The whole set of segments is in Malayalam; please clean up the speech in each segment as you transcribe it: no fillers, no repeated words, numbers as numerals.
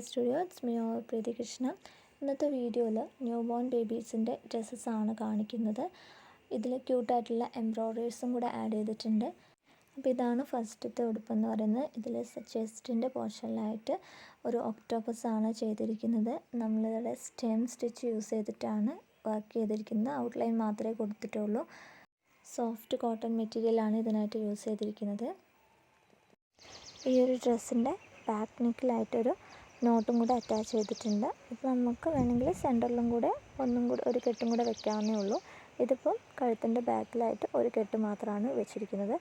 സ്റ്റുഡിയോ. ഇറ്റ്സ് മീ ഓൾ പ്രീതി കൃഷ്ണ. ഇന്നത്തെ വീഡിയോയിൽ ന്യൂ ബോൺ ബേബീസിൻ്റെ ഡ്രസ്സസ്സാണ് കാണിക്കുന്നത്. ഇതിൽ ക്യൂട്ടായിട്ടുള്ള എംബ്രോയ്ഡറീസും കൂടെ ആഡ് ചെയ്തിട്ടുണ്ട്. അപ്പോൾ ഇതാണ് ഫസ്റ്റത്തെ ഉടുപ്പെന്ന് പറയുന്നത്. ഇതിൽ ചെസ്റ്റിൻ്റെ പോർഷനിലായിട്ട് ഒരു ഒക്ടോപ്പസാണ് ചെയ്തിരിക്കുന്നത്. നമ്മളിവിടെ സ്റ്റെം സ്റ്റിച്ച് യൂസ് ചെയ്തിട്ടാണ് വർക്ക് ചെയ്തിരിക്കുന്നത്. ഔട്ട്ലൈൻ മാത്രമേ കൊടുത്തിട്ടുള്ളൂ. സോഫ്റ്റ് കോട്ടൺ മെറ്റീരിയലാണ് ഇതിനായിട്ട് യൂസ് ചെയ്തിരിക്കുന്നത്. ഈ ഒരു ഡ്രസ്സിൻ്റെ ബാക്ക് നെക്കിലായിട്ടൊരു നോട്ടും കൂടെ അറ്റാച്ച് ചെയ്തിട്ടുണ്ട്. ഇപ്പോൾ നമുക്ക് വേണമെങ്കിൽ സെൻറ്ററിലും കൂടെ ഒരു കെട്ടും കൂടെ വെക്കാവുന്നേ ഉള്ളൂ. ഇതിപ്പോൾ കഴുത്തിൻ്റെ ബാക്കിലായിട്ട് ഒരു കെട്ട് മാത്രമാണ് വെച്ചിരിക്കുന്നത്.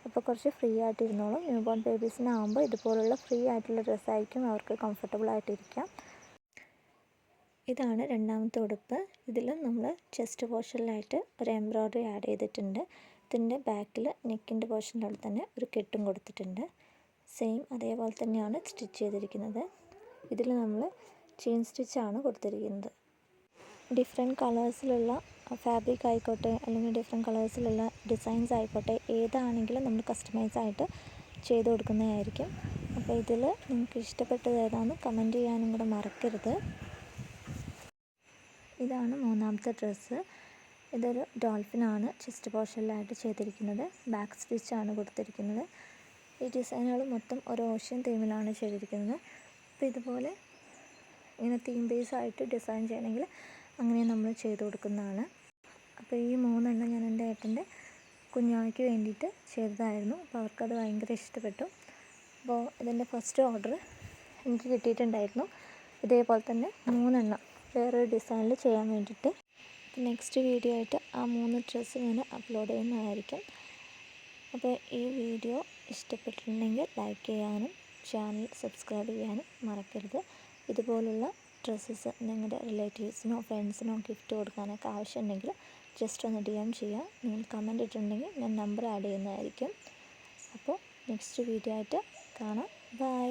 അപ്പോൾ കുറച്ച് ഫ്രീ ആയിട്ടിരുന്നോളും. ന്യൂ ബോൺ ബേബീസിനാകുമ്പോൾ ഇതുപോലുള്ള ഫ്രീ ആയിട്ടുള്ള ഡ്രസ്സായിരിക്കും അവർക്ക് കംഫർട്ടബിളായിട്ടിരിക്കാം. ഇതാണ് രണ്ടാമത്തെ ഉടുപ്പ്. ഇതിലും നമ്മൾ ചെസ്റ്റ് പോർഷനിലായിട്ട് ഒരു എംബ്രോയ്ഡറി ആഡ് ചെയ്തിട്ടുണ്ട്. ഇതിൻ്റെ ബാക്കിൽ നെക്കിൻ്റെ പോർഷനിൽ തന്നെ ഒരു കെട്ടും കൊടുത്തിട്ടുണ്ട്. സെയിം അതേപോലെ തന്നെയാണ് സ്റ്റിച്ച് ചെയ്തിരിക്കുന്നത്. ഇതിൽ നമ്മൾ ചെയിൻ സ്റ്റിച്ചാണ് കൊടുത്തിരിക്കുന്നത്. ഡിഫറെൻറ്റ് കളേഴ്സിലുള്ള ഫാബ്രിക് ആയിക്കോട്ടെ അല്ലെങ്കിൽ ഡിഫറെൻറ്റ് കളേഴ്സിലുള്ള ഡിസൈൻസ് ആയിക്കോട്ടെ ഏതാണെങ്കിലും നമ്മൾ കസ്റ്റമൈസ് ആയിട്ട് ചെയ്ത് കൊടുക്കുന്നതായിരിക്കും. അപ്പോൾ ഇതിൽ നിങ്ങൾക്ക് ഇഷ്ടപ്പെട്ടത് ഏതാണെന്ന് കമൻറ്റ് ചെയ്യാനും കൂടെ മറക്കരുത്. ഇതാണ് മൂന്നാമത്തെ ഡ്രസ്സ്. ഇതൊരു ഡോൾഫിനാണ് ചെസ്റ്റ് പോർഷനിലായിട്ട് ചെയ്തിരിക്കുന്നത്. ബാക്ക് സ്റ്റിച്ചാണ് കൊടുത്തിരിക്കുന്നത്. ഈ ഡിസൈനുകൾ മൊത്തം ഒരു ഓഷ്യൻ തീമിലാണ് ചെയ്തിരിക്കുന്നത്. അപ്പോൾ ഇതുപോലെ ഇങ്ങനെ തീം ബേസ് ആയിട്ട് ഡിസൈൻ ചെയ്യണമെങ്കിൽ അങ്ങനെ നമ്മൾ ചെയ്ത് കൊടുക്കുന്നതാണ്. അപ്പോൾ ഈ 3 എണ്ണം ഞാൻ എൻ്റെ ഏട്ടൻ്റെ കുഞ്ഞാവയ്ക്ക് വേണ്ടിയിട്ട് ചെയ്തതായിരുന്നു. അപ്പോൾ അവർക്കത് ഭയങ്കര ഇഷ്ടപ്പെട്ടു. അപ്പോൾ ഇതിൻ്റെ ഫസ്റ്റ് ഓർഡർ എനിക്ക് കിട്ടിയിട്ടുണ്ടായിരുന്നു. ഇതേപോലെ തന്നെ 3 എണ്ണം വേറൊരു ഡിസൈനിൽ ചെയ്യാൻ വേണ്ടിയിട്ട്. നെക്സ്റ്റ് വീഡിയോ ആയിട്ട് ആ 3 ഡ്രസ്സ് ഞാൻ അപ്ലോഡ് ചെയ്യുന്നതായിരിക്കും. അപ്പോൾ ഈ വീഡിയോ ഇഷ്ടപ്പെട്ടിട്ടുണ്ടെങ്കിൽ ലൈക്ക് ചെയ്യാനും ചാനൽ സബ്സ്ക്രൈബ് ചെയ്യാനും മറക്കരുത്. ഇതുപോലുള്ള ഡ്രസ്സസ് നിങ്ങളുടെ റിലേറ്റീവ്സിനോ ഫ്രണ്ട്സിനോ ഗിഫ്റ്റ് കൊടുക്കാനൊക്കെ ആവശ്യമുണ്ടെങ്കിൽ ജസ്റ്റ് ഒന്ന് DM ചെയ്യുക. നിങ്ങൾ കമൻറ്റ് ഇട്ടിട്ടുണ്ടെങ്കിൽ ഞാൻ നമ്പർ ആഡ് ചെയ്യുന്നതായിരിക്കും. അപ്പോൾ നെക്സ്റ്റ് വീഡിയോ ആയിട്ട് കാണാം. ബൈ.